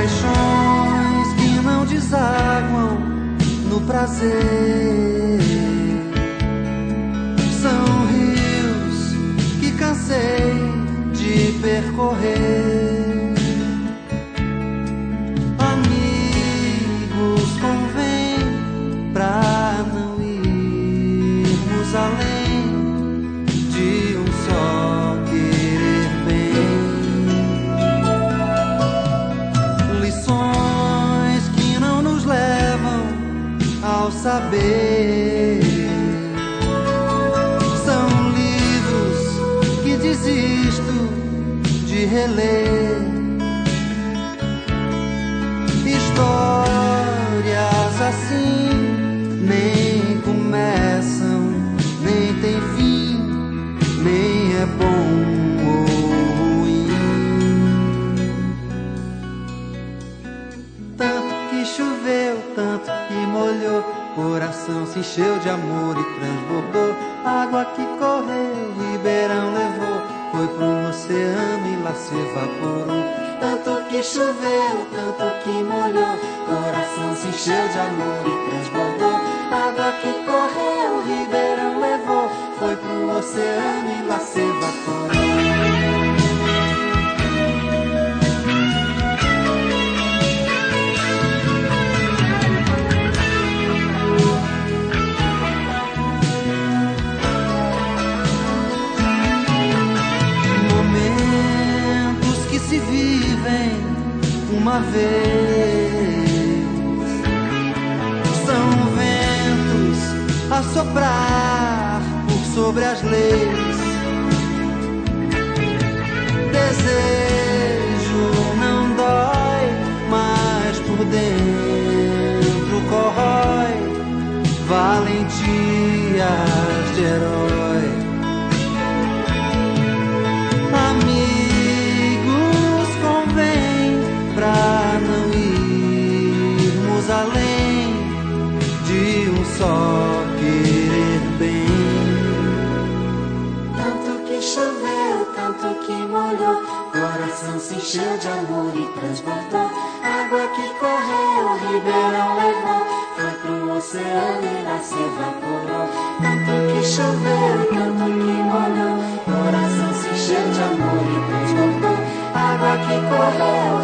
paixões que não desaguam no prazer. São rios que cansei de percorrer. Amigos, convém pra não irmos além de um só querer bem. Lições que não nos levam ao saber. São livros que desisto de reler. Histórias assim nem começam, nem tem fim, nem é bom ou ruim. Tanto que choveu, tanto que molhou, coração se encheu de amor e transbordou. Água que correu, ribeirão levou, foi pro oceano e lá se evaporou. Tanto que choveu, tanto que molhou, coração se encheu de amor e transbordou. Água que correu, ribeirão levou, foi pro oceano e lá se evaporou. Se vivem uma vez, são ventos a soprar por sobre as leis. Desejo não dói, mas por dentro corrói valentias de herói. Pra não irmos além de um só querer bem. Tanto que choveu, tanto que molhou, coração se encheu de amor e transbordou. Água que correu, ribeirão levou, foi pro oceano e lá se evaporou. Tanto que choveu, tanto que molhou, coração se encheu de amor e transbordou. Água que correu,